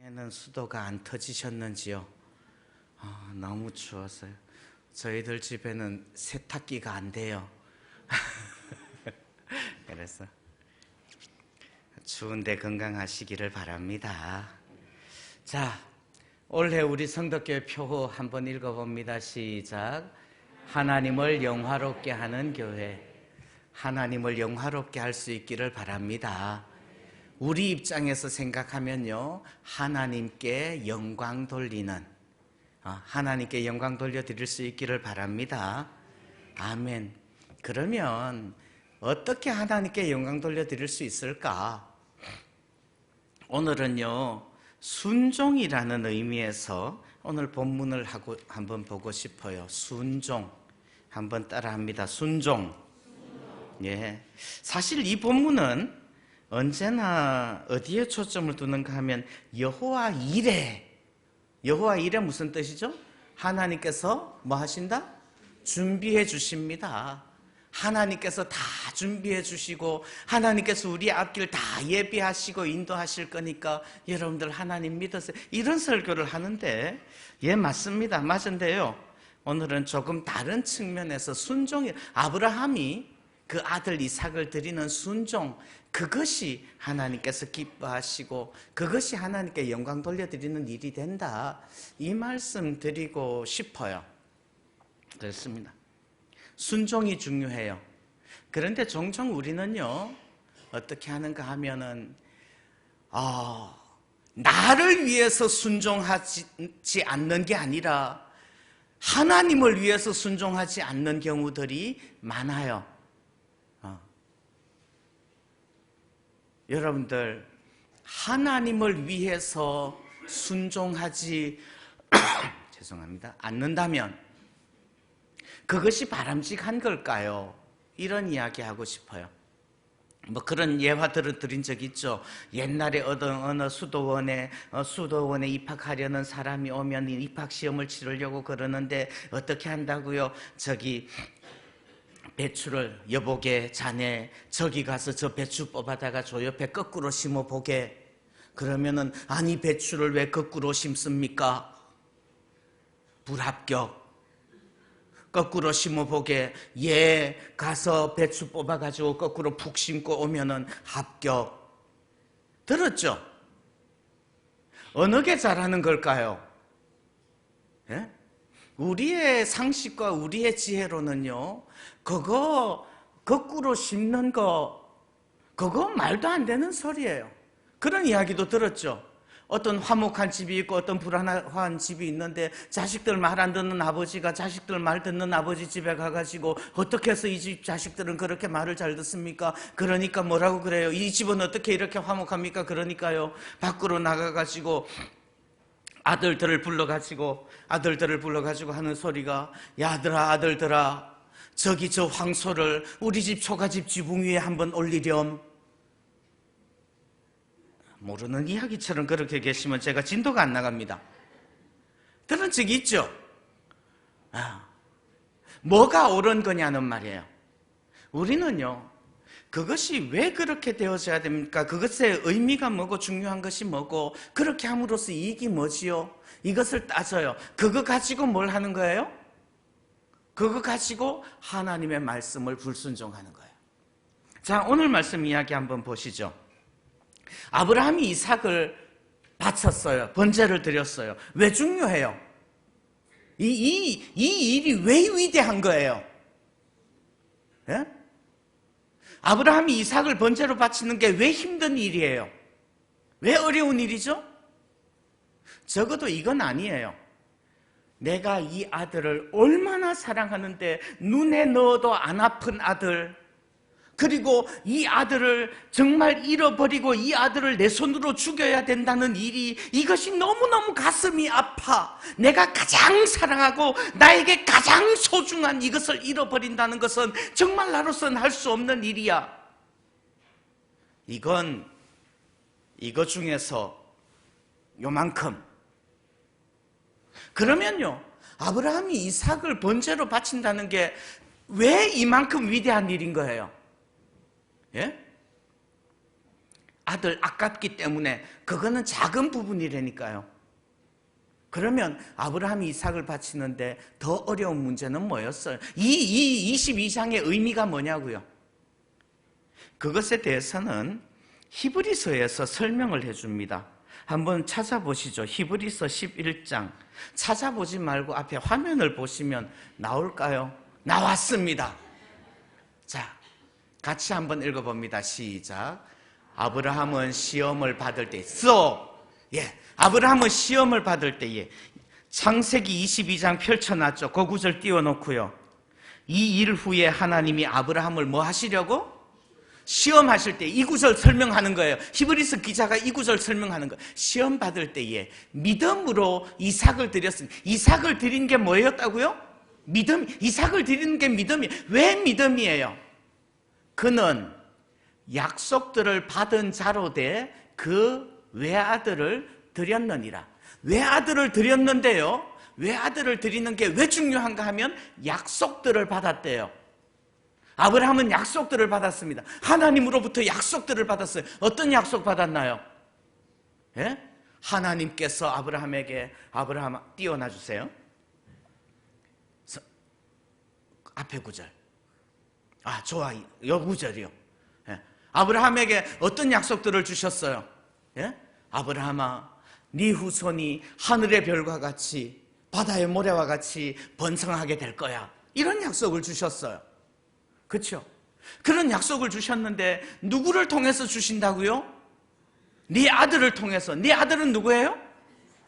에는 수도가 안 터지셨는지요? 너무 추웠어요. 저희들 집에는 세탁기가 안 돼요. 그래서 추운데 건강하시기를 바랍니다. 자, 올해 우리 성덕교회 표호 한번 읽어봅니다. 시작. 하나님을 영화롭게 하는 교회. 하나님을 영화롭게 할 수 있기를 바랍니다. 우리 입장에서 생각하면요, 하나님께 영광 돌리는, 하나님께 영광 돌려드릴 수 있기를 바랍니다. 아멘. 그러면 어떻게 하나님께 영광 돌려드릴 수 있을까? 오늘은요, 순종이라는 의미에서 오늘 본문을 한번 보고 싶어요. 순종. 한번 따라합니다. 순종. 예. 사실 이 본문은 언제나 어디에 초점을 두는가 하면 여호와 일에. 여호와 일에 무슨 뜻이죠? 하나님께서 뭐 하신다? 준비해 주십니다. 하나님께서 다 준비해 주시고 하나님께서 우리 앞길 다 예비하시고 인도하실 거니까 여러분들 하나님 믿으세요. 이런 설교를 하는데, 예, 맞습니다. 맞은데요, 오늘은 조금 다른 측면에서 순종이, 아브라함이 그 아들 이삭을 드리는 순종, 그것이 하나님께서 기뻐하시고 그것이 하나님께 영광 돌려드리는 일이 된다, 이 말씀 드리고 싶어요. 그렇습니다. 순종이 중요해요. 그런데 종종 우리는요, 어떻게 하는가 하면은 나를 위해서 순종하지 않는 게 아니라 하나님을 위해서 순종하지 않는 경우들이 많아요. 여러분들, 하나님을 위해서 순종하지 죄송합니다. 않는다면 그것이 바람직한 걸까요? 이런 이야기 하고 싶어요. 뭐 그런 예화들을 드린 적 있죠. 옛날에 어느 수도원에 입학하려는 사람이 오면 입학 시험을 치르려고 그러는데 어떻게 한다고요? 배추를, 여보게 자네 저기 가서 저 배추 뽑아다가 저 옆에 거꾸로 심어보게. 그러면은, 아니 배추를 왜 거꾸로 심습니까? 불합격. 거꾸로 심어보게. 예, 가서 배추 뽑아가지고 거꾸로 푹 심고 오면은 합격. 들었죠? 어느 게 잘하는 걸까요? 예? 우리의 상식과 우리의 지혜로는요, 그거 거꾸로 심는 거, 그거 말도 안 되는 소리예요. 그런 이야기도 들었죠. 어떤 화목한 집이 있고 어떤 불안한 집이 있는데 자식들 말 안 듣는 아버지가 자식들 말 듣는 아버지 집에 가가지고 어떻게 해서 이 집 자식들은 그렇게 말을 잘 듣습니까? 그러니까 뭐라고 그래요? 이 집은 어떻게 이렇게 화목합니까? 그러니까요, 밖으로 나가가지고 아들들을 불러가지고 하는 소리가, 야들아 아들들아, 저기 저 황소를 우리 집 초가집 지붕 위에 한번 올리렴. 모르는 이야기처럼 그렇게 계시면 제가 진도가 안 나갑니다. 들은 적이 있죠? 뭐가 옳은 거냐는 말이에요. 우리는요, 그것이 왜 그렇게 되어져야 됩니까? 그것의 의미가 뭐고 중요한 것이 뭐고 그렇게 함으로써 이익이 뭐지요? 이것을 따져요. 그거 가지고 뭘 하는 거예요? 그거 가지고 하나님의 말씀을 불순종하는 거예요. 자, 오늘 말씀 이야기 한번 보시죠. 아브라함이 이삭을 바쳤어요. 번제를 드렸어요. 왜 중요해요? 이 일이 왜 위대한 거예요? 예? 아브라함이 이삭을 번제로 바치는 게 왜 힘든 일이에요? 왜 어려운 일이죠? 적어도 이건 아니에요. 내가 이 아들을 얼마나 사랑하는데 눈에 넣어도 안 아픈 아들, 그리고 이 아들을 정말 잃어버리고 이 아들을 내 손으로 죽여야 된다는 일이, 이것이 너무너무 가슴이 아파. 내가 가장 사랑하고 나에게 가장 소중한 이것을 잃어버린다는 것은 정말 나로서는 할 수 없는 일이야. 이거 중에서 요만큼. 그러면요, 아브라함이 이삭을 번제로 바친다는 게 왜 이만큼 위대한 일인 거예요? 예? 아들 아깝기 때문에 그거는 작은 부분이라니까요. 그러면 아브라함이 이삭을 바치는데 더 어려운 문제는 뭐였어요? 이 22장의 의미가 뭐냐고요? 그것에 대해서는 히브리서에서 설명을 해줍니다. 한번 찾아보시죠. 히브리서 11장. 찾아보지 말고 앞에 화면을 보시면 나올까요? 나왔습니다. 자, 같이 한번 읽어봅니다. 시작. 아브라함은 시험을 받을 때, 아브라함은 시험을 받을 때에 창세기 22장 펼쳐놨죠. 그 구절 띄워놓고요. 이 일 후에 하나님이 아브라함을 뭐 하시려고? 시험하실 때 이 구절 설명하는 거예요. 히브리서 기자가 이 구절 설명하는 거예요. 시험 받을 때에 믿음으로 이삭을 드렸습니다. 이삭을 드린 게 뭐였다고요? 믿음. 이삭을 드리는 게 믿음이에요. 왜 믿음이에요? 그는 약속들을 받은 자로 돼 그 외아들을 드렸느니라. 외아들을 드렸는데요, 외아들을 드리는 게 왜 중요한가 하면 약속들을 받았대요. 아브라함은 약속들을 받았습니다. 하나님으로부터 약속들을 받았어요. 어떤 약속 받았나요? 예? 하나님께서 아브라함에게, 아브라함 띄워놔 주세요. 앞에 구절. 좋아. 요 구절이요. 예. 아브라함에게 어떤 약속들을 주셨어요? 예? 아브라함아, 네 후손이 하늘의 별과 같이 바다의 모래와 같이 번성하게 될 거야. 이런 약속을 주셨어요. 그렇죠? 그런 약속을 주셨는데 누구를 통해서 주신다고요? 네 아들을 통해서. 네 아들은 누구예요?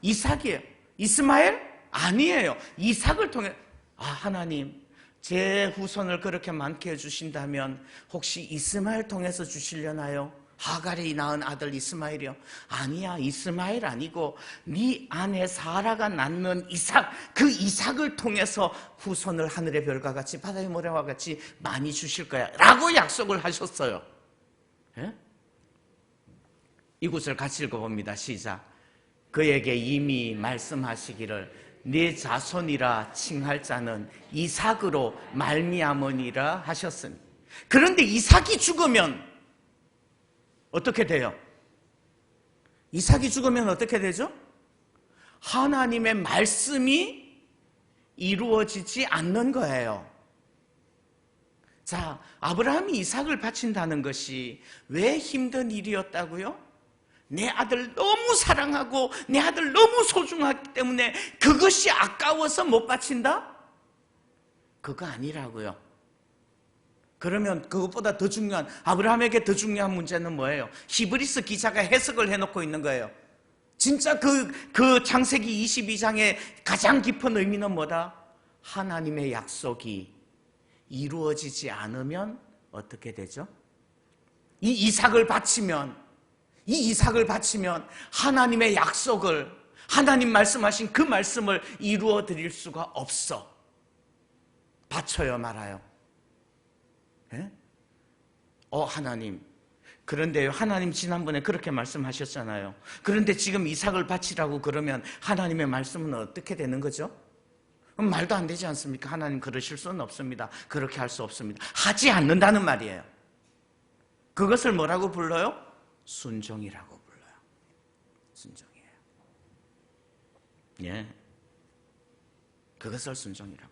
이삭이에요. 이스마엘? 아니에요. 이삭을 통해. 하나님, 제 후손을 그렇게 많게 해주신다면 혹시 이스마엘 통해서 주시려나요? 하갈이 낳은 아들 이스마엘이요? 아니야, 이스마엘 아니고 네 아내 사라가 낳는 이삭, 그 이삭을 통해서 후손을 하늘의 별과 같이 바다의 모래와 같이 많이 주실 거야 라고 약속을 하셨어요. 예? 이곳을 같이 읽어봅니다. 시작. 그에게 이미 말씀하시기를 네 자손이라 칭할 자는 이삭으로 말미암으니라 하셨으니. 그런데 이삭이 죽으면 어떻게 돼요? 이삭이 죽으면 어떻게 되죠? 하나님의 말씀이 이루어지지 않는 거예요. 자, 아브라함이 이삭을 바친다는 것이 왜 힘든 일이었다고요? 내 아들 너무 사랑하고 내 아들 너무 소중하기 때문에 그것이 아까워서 못 바친다? 그거 아니라고요. 그러면 그것보다 더 중요한, 아브라함에게 더 중요한 문제는 뭐예요? 히브리서 기자가 해석을 해놓고 있는 거예요. 진짜 그 창세기 22장의 가장 깊은 의미는 뭐다? 하나님의 약속이 이루어지지 않으면 어떻게 되죠? 이 이삭을 바치면 하나님의 약속을, 하나님 말씀하신 그 말씀을 이루어 드릴 수가 없어. 바쳐요, 말아요? 예? 하나님, 그런데요, 하나님 지난번에 그렇게 말씀하셨잖아요. 그런데 지금 이삭을 바치라고 그러면 하나님의 말씀은 어떻게 되는 거죠? 말도 안 되지 않습니까? 하나님 그러실 수는 없습니다. 그렇게 할 수 없습니다. 하지 않는다는 말이에요. 그것을 뭐라고 불러요? 순종이라고 불러요. 순종이에요. 예, 그것을 순종이라고.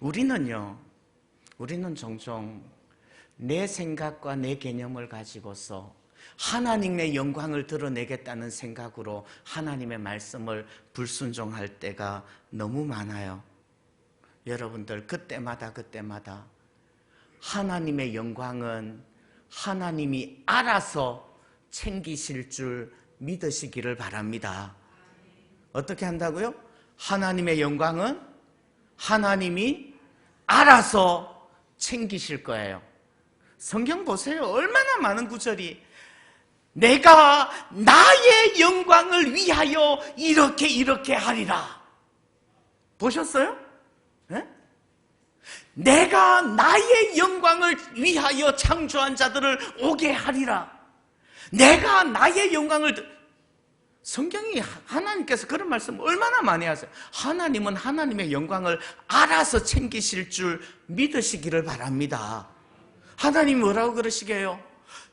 우리는 종종 내 생각과 내 개념을 가지고서 하나님의 영광을 드러내겠다는 생각으로 하나님의 말씀을 불순종할 때가 너무 많아요. 여러분들, 그때마다 하나님의 영광은 하나님이 알아서 챙기실 줄 믿으시기를 바랍니다. 어떻게 한다고요? 하나님의 영광은 하나님이 알아서 챙기실 거예요. 성경 보세요. 얼마나 많은 구절이 내가 나의 영광을 위하여 이렇게 하리라. 보셨어요? 네? 내가 나의 영광을 위하여 창조한 자들을 오게 하리라. 내가 나의 영광을, 성경이 하나님께서 그런 말씀 얼마나 많이 하세요. 하나님은 하나님의 영광을 알아서 챙기실 줄 믿으시기를 바랍니다. 하나님 뭐라고 그러시게요?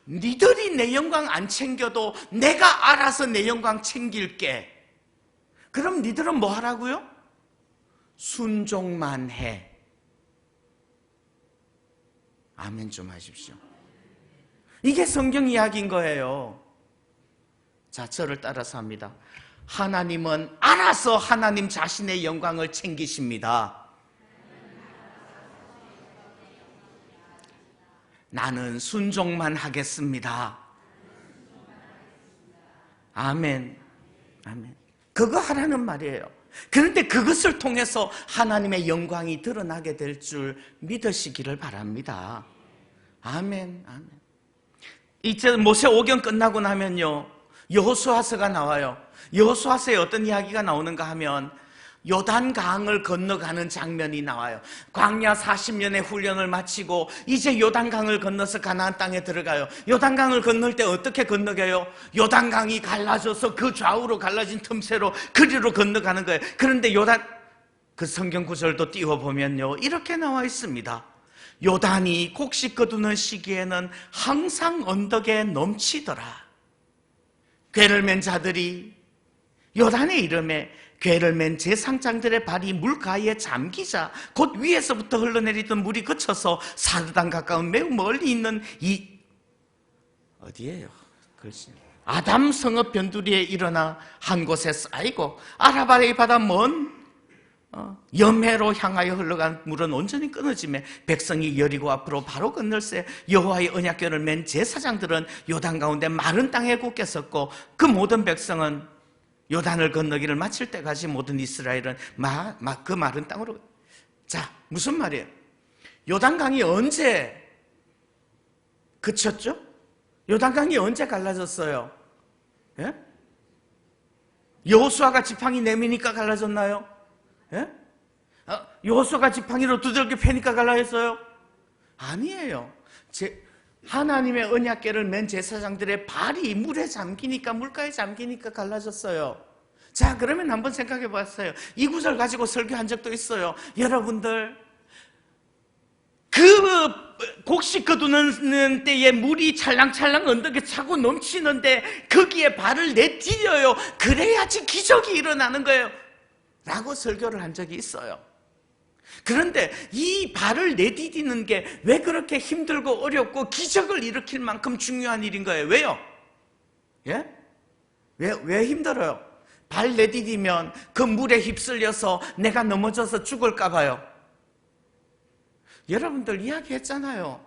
니들이 내 영광 안 챙겨도 내가 알아서 내 영광 챙길게. 그럼 니들은 뭐 하라고요? 순종만 해. 아멘 좀 하십시오. 이게 성경 이야기인 거예요. 자, 저를 따라서 합니다. 하나님은 알아서 하나님 자신의 영광을 챙기십니다. 나는 순종만 하겠습니다. 아멘. 아멘. 그거 하라는 말이에요. 그런데 그것을 통해서 하나님의 영광이 드러나게 될 줄 믿으시기를 바랍니다. 아멘. 아멘. 이제 모세 오경 끝나고 나면요, 여호수아서가 나와요. 여호수아서에 어떤 이야기가 나오는가 하면 요단강을 건너가는 장면이 나와요. 광야 40년의 훈련을 마치고 이제 요단강을 건너서 가나안 땅에 들어가요. 요단강을 건널 때 어떻게 건너가요? 요단강이 갈라져서 그 좌우로 갈라진 틈새로 그리로 건너가는 거예요. 그런데 그 성경 구절도 띄워보면요, 이렇게 나와 있습니다. 요단이 곡식 거두는 시기에는 항상 언덕에 넘치더라. 궤를 맨 자들이 요단의 이름에 궤를 맨 제상장들의 발이 물가에 잠기자 곧 위에서부터 흘러내리던 물이 그쳐서 사르단 가까운 매우 멀리 있는 어디예요? 글쎄, 아담 성읍 변두리에 일어나 한 곳에 쌓이고 아라바의 바다 먼 염해로 향하여 흘러간 물은 온전히 끊어지며 백성이 여리고 앞으로 바로 건널새 여호와의 언약궤를 맨 제사장들은 요단 가운데 마른 땅에 굳게 섰고 그 모든 백성은 요단을 건너기를 마칠 때까지 모든 이스라엘은 그 마른 땅으로. 자, 무슨 말이에요? 요단강이 언제 그쳤죠? 요단강이 언제 갈라졌어요? 예? 여호수아가 지팡이 내미니까 갈라졌나요? 예? 여호수아가 지팡이로 두들겨 패니까 갈라졌어요? 아니에요. 하나님의 언약궤를 맨 제사장들의 발이 물에 잠기니까, 물가에 잠기니까 갈라졌어요. 자, 그러면 한번 생각해 봤어요. 이 구절 가지고 설교한 적도 있어요. 여러분들, 그 곡식 거두는 때에 물이 찰랑찰랑 언덕에 차고 넘치는데 거기에 발을 내디뎌요. 그래야지 기적이 일어나는 거예요. 라고 설교를 한 적이 있어요. 그런데 이 발을 내디디는 게 왜 그렇게 힘들고 어렵고 기적을 일으킬 만큼 중요한 일인 거예요? 왜요? 예? 왜 힘들어요? 발 내디디면 그 물에 휩쓸려서 내가 넘어져서 죽을까 봐요. 여러분들 이야기했잖아요.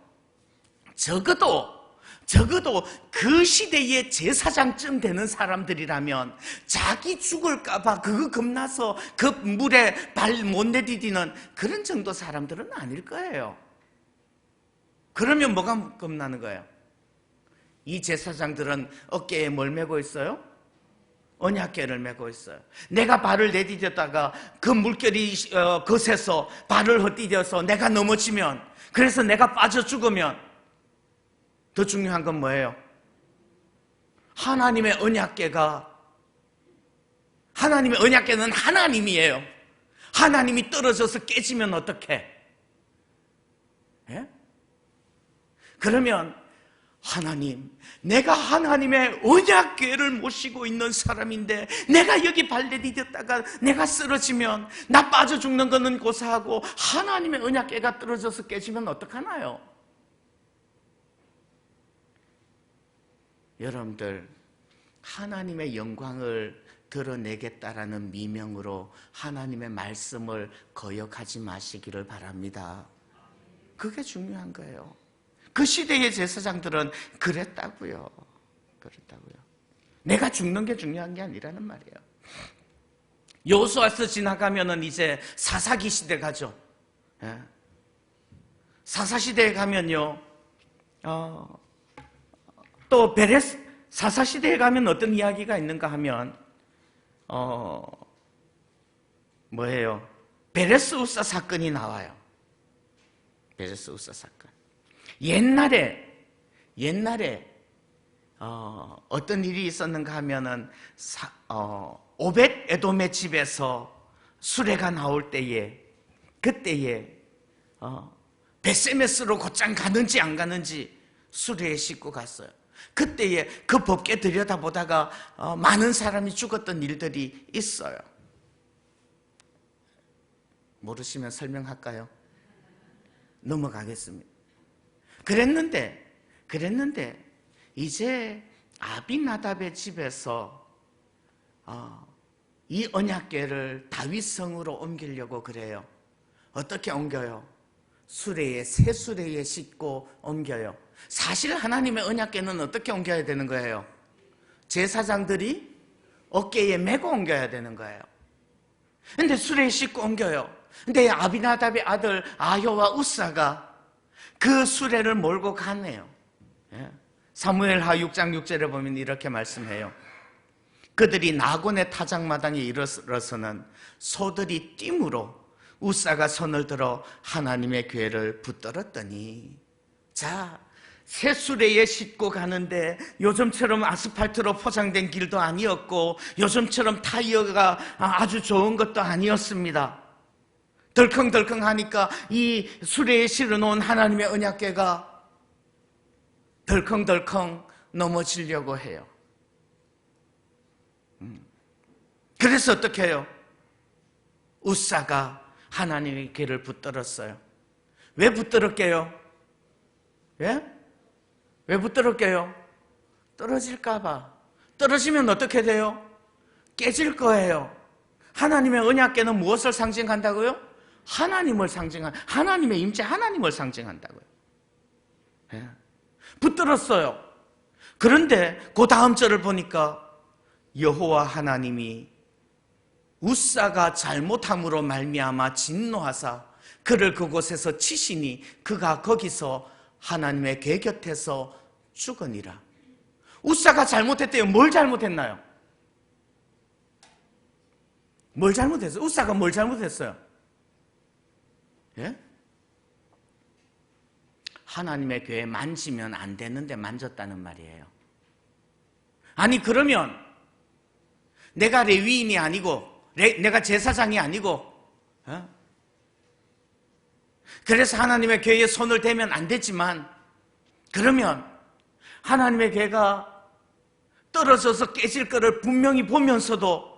적어도 그 시대의 제사장쯤 되는 사람들이라면 자기 죽을까봐 그거 겁나서 그 물에 발 못 내디디는 그런 정도 사람들은 아닐 거예요. 그러면 뭐가 겁나는 거예요? 이 제사장들은 어깨에 뭘 메고 있어요? 언약궤를 메고 있어요. 내가 발을 내디뎠다가 그 물결이 거세서 발을 헛디뎌서 내가 넘어지면, 그래서 내가 빠져 죽으면 더 중요한 건 뭐예요? 하나님의 언약궤는 하나님이에요. 하나님이 떨어져서 깨지면 어떡해? 예? 그러면 하나님, 내가 하나님의 언약궤를 모시고 있는 사람인데 내가 여기 발 내디뎠다가 내가 쓰러지면 나 빠져 죽는 거는 고사하고 하나님의 언약궤가 떨어져서 깨지면 어떡하나요? 여러분들, 하나님의 영광을 드러내겠다라는 미명으로 하나님의 말씀을 거역하지 마시기를 바랍니다. 그게 중요한 거예요. 그 시대의 제사장들은 그랬다고요. 내가 죽는 게 중요한 게 아니라는 말이에요. 여호수아서 지나가면은 이제 사사기 시대 가죠. 예. 사사 시대에 가면요, 또 사사 시대에 가면 어떤 이야기가 있는가 하면 뭐예요? 베레스우사 사건이 나와요. 베레스우사 사건. 옛날에 어떤 일이 있었는가 하면은 오벳 에돔의 집에서 수레가 나올 때에, 그때에 벳세메스로 곧장 가는지 안 가는지 수레에 싣고 갔어요. 그때에 그 법궤 들여다보다가 많은 사람이 죽었던 일들이 있어요. 모르시면 설명할까요? 넘어가겠습니다. 그랬는데 이제 아비나답의 집에서 이 언약궤를 다윗 성으로 옮기려고 그래요. 어떻게 옮겨요? 새 수레에 싣고 옮겨요. 사실 하나님의 언약궤는 어떻게 옮겨야 되는 거예요? 제사장들이 어깨에 메고 옮겨야 되는 거예요. 근데 수레에 싣고 옮겨요. 근데 아비나답의 아들 아효와 우사가 그 수레를 몰고 가네요. 사무엘하 6장 6절에 보면 이렇게 말씀해요. 그들이 나곤의 타작마당에 이르러서는 소들이 띠므로 우사가 손을 들어 하나님의 궤를 붙들었더니, 자, 새 수레에 싣고 가는데 요즘처럼 아스팔트로 포장된 길도 아니었고 요즘처럼 타이어가 아주 좋은 것도 아니었습니다. 덜컹덜컹 하니까 이 수레에 실어놓은 하나님의 언약궤가 덜컹덜컹 넘어지려고 해요. 그래서 어떻게 해요? 우사가 하나님의 궤를 붙들었어요. 왜 붙들었게요? 예? 왜 붙들었게요? 떨어질까봐. 떨어지면 어떻게 돼요? 깨질 거예요. 하나님의 언약궤는 무엇을 상징한다고요? 하나님의 임재, 하나님을 상징한다고요. 예? 붙들었어요. 그런데 그 다음 절을 보니까 여호와 하나님이 우사가 잘못함으로 말미암아 진노하사 그를 그곳에서 치시니 그가 거기서 하나님의 궤 곁에서 죽으니라. 우사가 잘못했대요. 뭘 잘못했나요? 뭘 잘못했어요? 우사가 뭘 잘못했어요? 예? 하나님의 궤에 만지면 안 되는데 만졌다는 말이에요. 아니 그러면 내가 레위인이 아니고 내가 제사장이 아니고 그래서 하나님의 궤에 손을 대면 안 되지만, 그러면 하나님의 궤가 떨어져서 깨질 거를 분명히 보면서도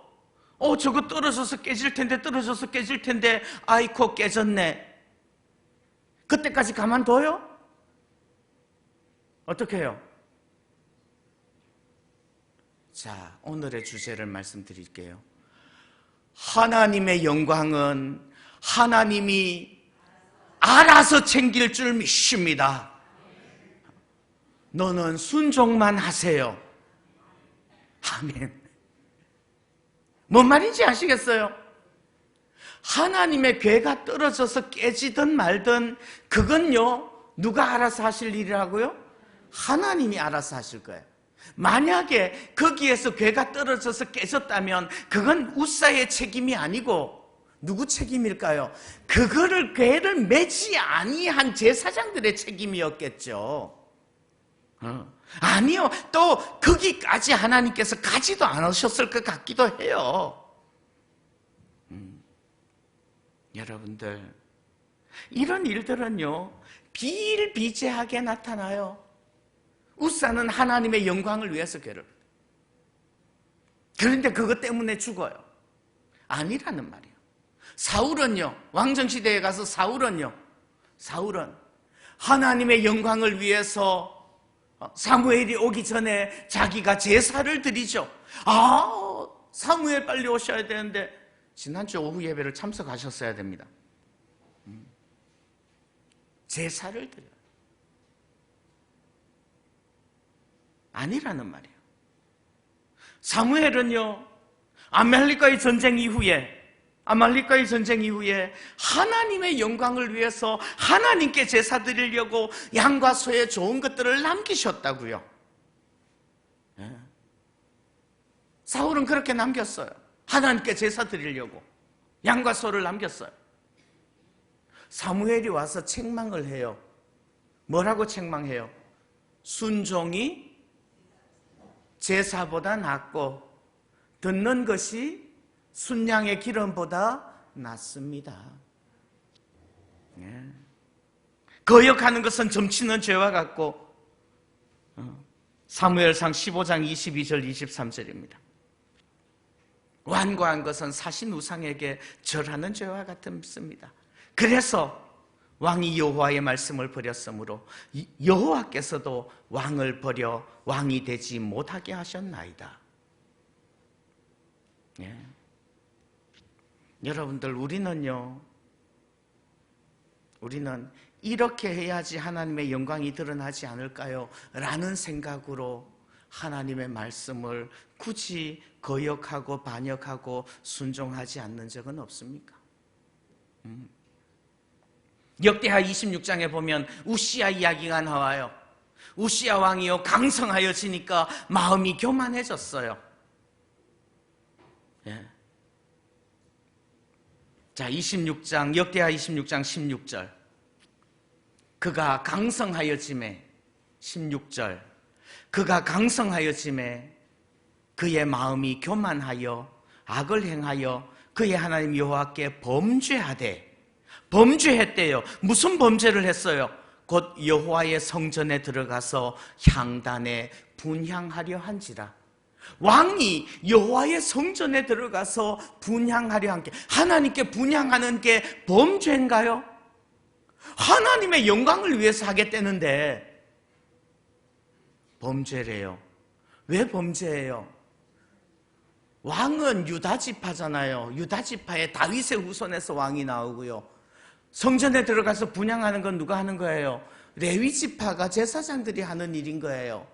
저거 떨어져서 깨질 텐데 아이코 깨졌네. 그때까지 가만둬요? 어떻게 해요? 자, 오늘의 주제를 말씀드릴게요. 하나님의 영광은 하나님이 알아서 챙길 줄 믿습니다. 너는 순종만 하세요. 아멘. 뭔 말인지 아시겠어요? 하나님의 궤가 떨어져서 깨지든 말든 그건요, 누가 알아서 하실 일이라고요? 하나님이 알아서 하실 거예요. 만약에 거기에서 궤가 떨어져서 깨졌다면 그건 우사의 책임이 아니고 누구 책임일까요? 그거를 궤를 매지 아니한 제사장들의 책임이었겠죠. 아니요, 또 거기까지 하나님께서 가지도 않으셨을 것 같기도 해요. 여러분들, 이런 일들은요 비일비재하게 나타나요. 우사는 하나님의 영광을 위해서 궤를, 그런데 그것 때문에 죽어요. 아니라는 말이에요. 사울은요, 왕정시대에 가서 사울은 하나님의 영광을 위해서 사무엘이 오기 전에 자기가 제사를 드리죠. 사무엘 빨리 오셔야 되는데 지난주 오후 예배를 참석하셨어야 됩니다. 제사를 드려요. 아니라는 말이에요. 사무엘은요, 아말렉과의 전쟁 이후에 하나님의 영광을 위해서 하나님께 제사 드리려고 양과 소의 좋은 것들을 남기셨다고요. 사울은 그렇게 남겼어요. 하나님께 제사 드리려고 양과 소를 남겼어요. 사무엘이 와서 책망을 해요. 뭐라고 책망해요? 순종이 제사보다 낫고 듣는 것이 순양의 기름보다 낫습니다. 거역하는 것은 점치는 죄와 같고 사무엘상 15장 22절 23절입니다. 완고한 것은 사신 우상에게 절하는 죄와 같습니다. 그래서 왕이 여호와의 말씀을 버렸으므로 여호와께서도 왕을 버려 왕이 되지 못하게 하셨나이다. 예. 여러분들, 우리는 이렇게 해야지 하나님의 영광이 드러나지 않을까요? 라는 생각으로 하나님의 말씀을 굳이 거역하고 반역하고 순종하지 않는 적은 없습니까? 역대하 26장에 보면 우시야 이야기가 나와요. 우시야 왕이요 강성하여지니까 마음이 교만해졌어요. 예. 자, 26장 역대하 26장 16절. 그가 강성하여짐에 16절. 그가 강성하여짐에 그의 마음이 교만하여 악을 행하여 그의 하나님 여호와께 범죄했대요. 무슨 범죄를 했어요? 곧 여호와의 성전에 들어가서 향단에 분향하려 한지라. 왕이 여호와의 성전에 들어가서 분향하려 한 게, 하나님께 분향하는 게 범죄인가요? 하나님의 영광을 위해서 하겠다는데 범죄래요. 왜 범죄예요? 왕은 유다지파잖아요. 유다지파의 다윗의 후손에서 왕이 나오고요. 성전에 들어가서 분향하는 건 누가 하는 거예요? 레위지파가 제사장들이 하는 일인 거예요.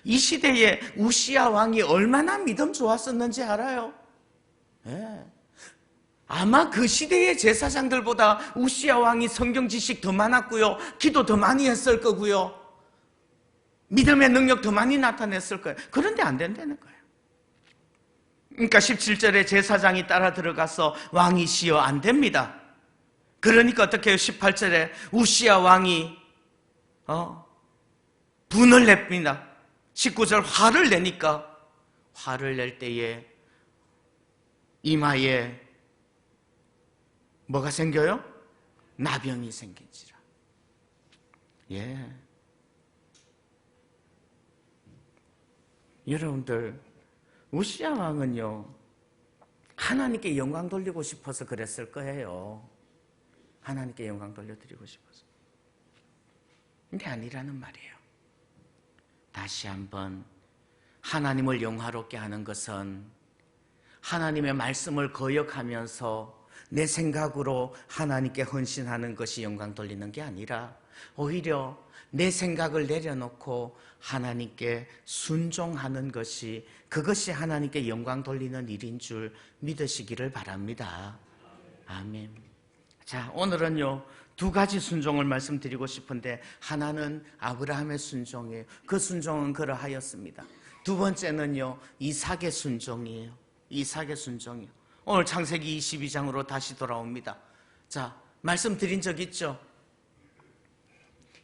이 시대에 우시야 왕이 얼마나 믿음 좋았었는지 알아요? 예. 아마 그 시대의 제사장들보다 우시야 왕이 성경 지식 더 많았고요, 기도 더 많이 했을 거고요, 믿음의 능력 더 많이 나타냈을 거예요. 그런데 안 된다는 거예요. 그러니까 17절에 제사장이 따라 들어가서 왕이시여 안 됩니다. 그러니까 어떻게 해요? 18절에 우시야 왕이 분을 냅니다. 19절 화를 내니까, 화를 낼 때에 이마에 뭐가 생겨요? 나병이 생긴지라. 예. 여러분들, 우시야 왕은요, 하나님께 영광 돌리고 싶어서 그랬을 거예요. 하나님께 영광 돌려드리고 싶어서. 근데 아니라는 말이에요. 다시 한번, 하나님을 영화롭게 하는 것은 하나님의 말씀을 거역하면서 내 생각으로 하나님께 헌신하는 것이 영광 돌리는 게 아니라, 오히려 내 생각을 내려놓고 하나님께 순종하는 것이, 그것이 하나님께 영광 돌리는 일인 줄 믿으시기를 바랍니다. 아멘. 자, 오늘은요, 두 가지 순종을 말씀드리고 싶은데, 하나는 아브라함의 순종이에요. 그 순종은 그러하였습니다. 두 번째는요, 이삭의 순종이에요. 이삭의 순종이요. 오늘 창세기 22장으로 다시 돌아옵니다. 자, 말씀드린 적 있죠?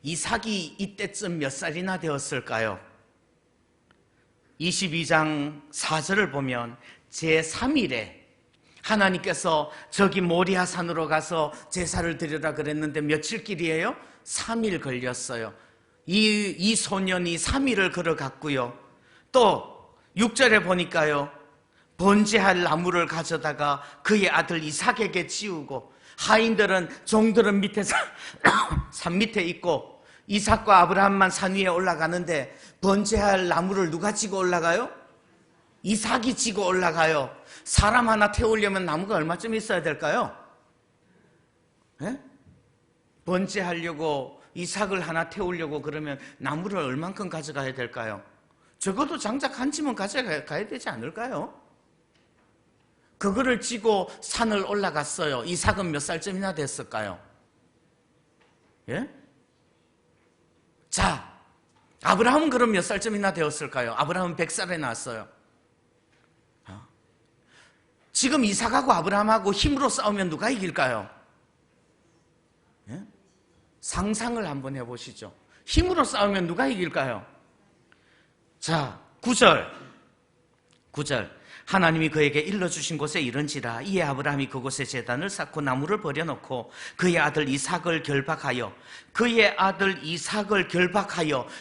이삭이 이때쯤 몇 살이나 되었을까요? 22장 4절을 보면 제3일에 하나님께서 저기 모리아 산으로 가서 제사를 드리라 그랬는데 며칠 길이에요? 3일 걸렸어요. 이 소년이 3일을 걸어갔고요. 또 6절에 보니까요, 번제할 나무를 가져다가 그의 아들 이삭에게 지우고, 하인들은, 종들은 밑에서 산 밑에 있고 이삭과 아브라함만 산 위에 올라가는데, 번제할 나무를 누가 지고 올라가요? 이삭이 지고 올라가요. 사람 하나 태우려면 나무가 얼마쯤 있어야 될까요? 예? 번제하려고 이삭을 하나 태우려고 그러면 나무를 얼만큼 가져가야 될까요? 적어도 장작 한 짐은 가져가야 되지 않을까요? 그거를 지고 산을 올라갔어요. 이삭은 몇 살쯤이나 됐을까요? 예? 자, 아브라함은 그럼 몇 살쯤이나 되었을까요? 아브라함은 100살에 낳았어요. 지금 이삭하고 아브라함하고 힘으로 싸우면 누가 이길까요? 예? 상상을 한번 해보시죠. 힘으로 싸우면 누가 이길까요? 자, 9절. 하나님이 그에게 일러주신 곳에 이른지라. 이에 아브라함이 그곳에 제단을 쌓고 나무를 버려놓고 그의 아들 이삭을 결박하여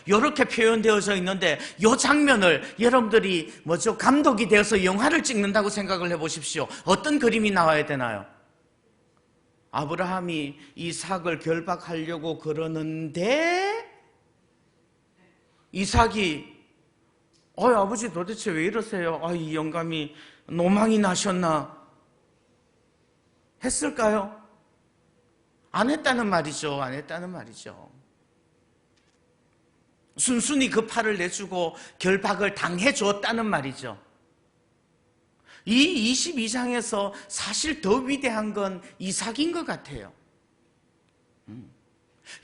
이렇게 표현되어져 있는데, 이 장면을 여러분들이 감독이 되어서 영화를 찍는다고 생각을 해보십시오. 어떤 그림이 나와야 되나요? 아브라함이 이삭을 결박하려고 그러는데 이삭이 아버지 도대체 왜 이러세요? 이 영감이 노망이 나셨나? 했을까요? 안 했다는 말이죠. 안 했다는 말이죠. 순순히 그 팔을 내주고 결박을 당해줬다는 말이죠. 이 22장에서 사실 더 위대한 건 이삭인 것 같아요.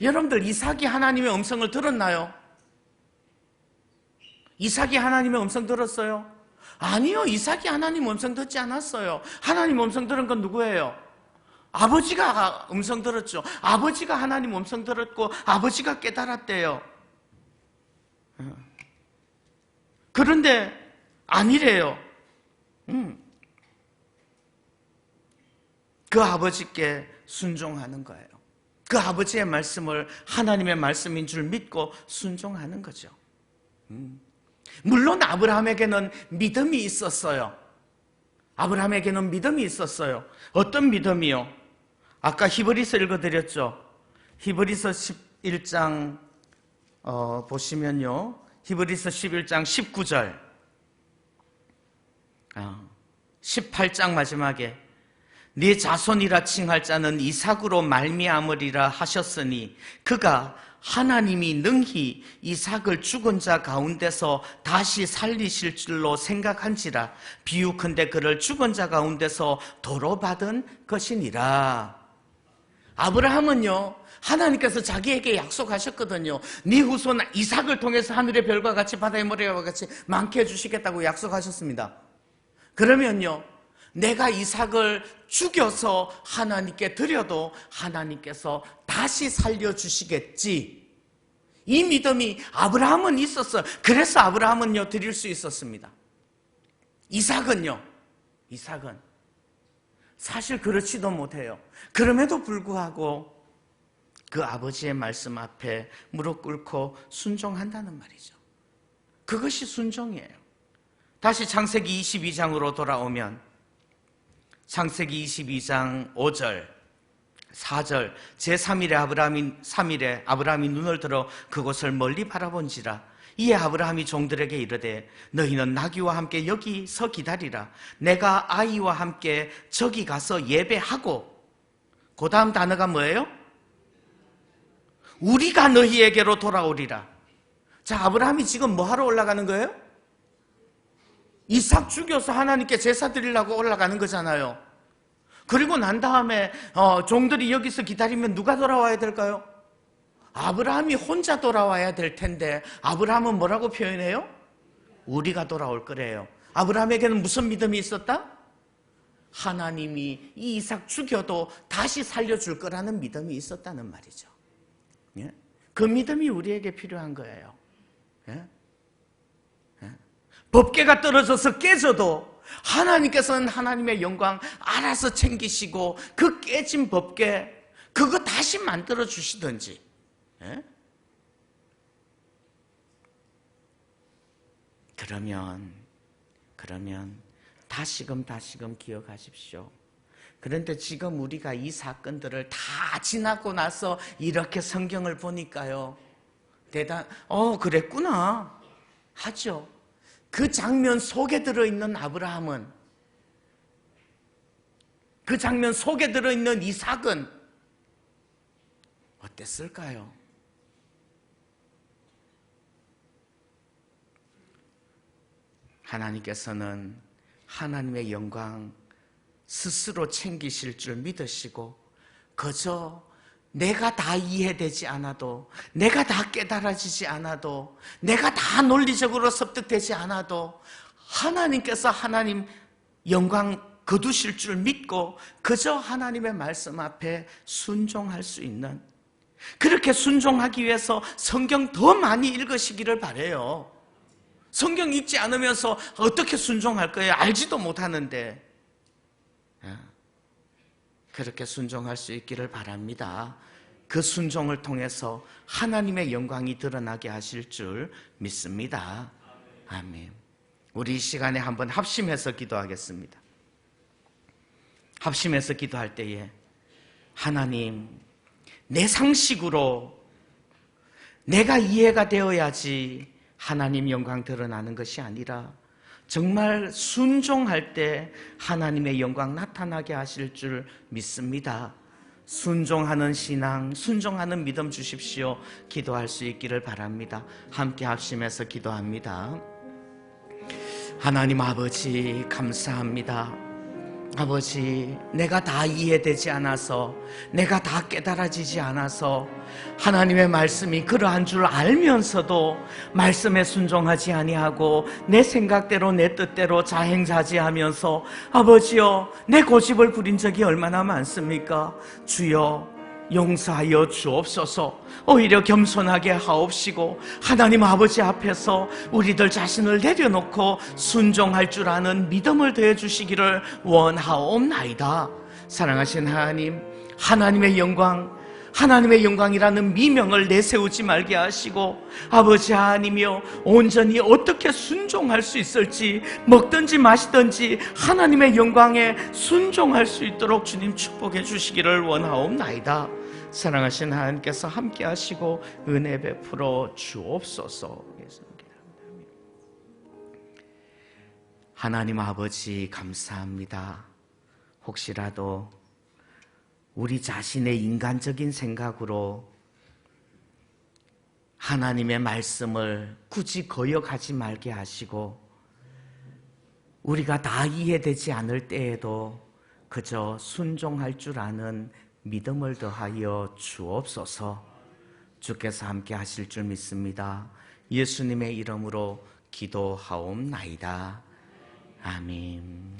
여러분들, 이삭이 하나님의 음성을 들었나요? 이삭이 하나님의 음성 들었어요? 아니요, 이삭이 하나님 음성 듣지 않았어요. 하나님 음성 들은 건 누구예요? 아버지가 음성 들었죠. 아버지가 하나님 음성 들었고 아버지가 깨달았대요. 그런데 아니래요. 그 아버지께 순종하는 거예요. 그 아버지의 말씀을 하나님의 말씀인 줄 믿고 순종하는 거죠. 물론 아브라함에게는 믿음이 있었어요. 아브라함에게는 믿음이 있었어요. 어떤 믿음이요? 아까 히브리서 읽어드렸죠. 히브리서 11장 보시면요, 히브리서 11장 19절, 18장 마지막에 네 자손이라 칭할 자는 이삭으로 말미암으리라 하셨으니 그가 하나님이 능히 이삭을 죽은 자 가운데서 다시 살리실 줄로 생각한지라. 비유컨대 그를 죽은 자 가운데서 도로 받은 것이니라. 아브라함은요, 하나님께서 자기에게 약속하셨거든요. 네 후손 이삭을 통해서 하늘의 별과 같이 바다의 모래와 같이 많게 해주시겠다고 약속하셨습니다. 그러면요, 내가 이삭을 죽여서 하나님께 드려도 하나님께서 다시 살려주시겠지. 이 믿음이 아브라함은 있었어요. 그래서 아브라함은요, 드릴 수 있었습니다. 이삭은 사실 그렇지도 못해요. 그럼에도 불구하고 그 아버지의 말씀 앞에 무릎 꿇고 순종한다는 말이죠. 그것이 순종이에요. 다시 창세기 22장으로 돌아오면 창세기 22장 5절, 4절, 제3일에 아브라함이 눈을 들어 그곳을 멀리 바라본지라. 이에 아브라함이 종들에게 이르되 너희는 나귀와 함께 여기서 기다리라. 내가 아이와 함께 저기 가서 예배하고. 그 다음 단어가 뭐예요? 우리가 너희에게로 돌아오리라. 자, 아브라함이 지금 뭐 하러 올라가는 거예요? 이삭 죽여서 하나님께 제사 드리려고 올라가는 거잖아요. 그리고 난 다음에 종들이 여기서 기다리면 누가 돌아와야 될까요? 아브라함이 혼자 돌아와야 될 텐데 아브라함은 뭐라고 표현해요? 우리가 돌아올 거래요. 아브라함에게는 무슨 믿음이 있었다? 하나님이 이 이삭 죽여도 다시 살려줄 거라는 믿음이 있었다는 말이죠. 예? 그 믿음이 우리에게 필요한 거예요. 예? 법궤가 떨어져서 깨져도 하나님께서는 하나님의 영광 알아서 챙기시고 그 깨진 법궤 그거 다시 만들어 주시든지. 예? 그러면 다시금 기억하십시오. 그런데 지금 우리가 이 사건들을 다 지나고 나서 이렇게 성경을 보니까요, 그랬구나 하죠. 그 장면 속에 들어있는 아브라함은, 그 장면 속에 들어있는 이삭은 어땠을까요? 하나님께서는 하나님의 영광 스스로 챙기실 줄 믿으시고 그저 내가 다 이해되지 않아도, 내가 다 깨달아지지 않아도, 내가 다 논리적으로 섭득되지 않아도 하나님께서 하나님 영광 거두실 줄 믿고 그저 하나님의 말씀 앞에 순종할 수 있는, 그렇게 순종하기 위해서 성경 더 많이 읽으시기를 바라요. 성경 읽지 않으면서 어떻게 순종할 거예요? 알지도 못하는데. 그렇게 순종할 수 있기를 바랍니다. 그 순종을 통해서 하나님의 영광이 드러나게 하실 줄 믿습니다. 아멘. 우리 이 시간에 한번 합심해서 기도하겠습니다. 합심해서 기도할 때에 하나님, 내 상식으로 내가 이해가 되어야지 하나님 영광 드러나는 것이 아니라 정말 순종할 때 하나님의 영광 나타나게 하실 줄 믿습니다. 순종하는 신앙, 순종하는 믿음 주십시오. 기도할 수 있기를 바랍니다. 함께 합심해서 기도합니다. 하나님 아버지, 감사합니다. 아버지, 내가 다 이해되지 않아서, 내가 다 깨달아지지 않아서 하나님의 말씀이 그러한 줄 알면서도 말씀에 순종하지 아니하고 내 생각대로 내 뜻대로 자행자지하면서 아버지여, 내 고집을 부린 적이 얼마나 많습니까? 주여 용서하여 주옵소서. 오히려 겸손하게 하옵시고 하나님 아버지 앞에서 우리들 자신을 내려놓고 순종할 줄 아는 믿음을 더해 주시기를 원하옵나이다. 사랑하신 하나님, 하나님의 영광이라는 미명을 내세우지 말게 하시고 아버지 하나님이여, 온전히 어떻게 순종할 수 있을지, 먹든지 마시든지 하나님의 영광에 순종할 수 있도록 주님 축복해 주시기를 원하옵나이다. 사랑하신 하나님께서 함께 하시고 은혜 베풀어 주옵소서. 하나님 아버지, 감사합니다. 혹시라도 우리 자신의 인간적인 생각으로 하나님의 말씀을 굳이 거역하지 말게 하시고 우리가 다 이해되지 않을 때에도 그저 순종할 줄 아는 믿음을 더하여 주옵소서. 주께서 함께 하실 줄 믿습니다. 예수님의 이름으로 기도하옵나이다. 아멘.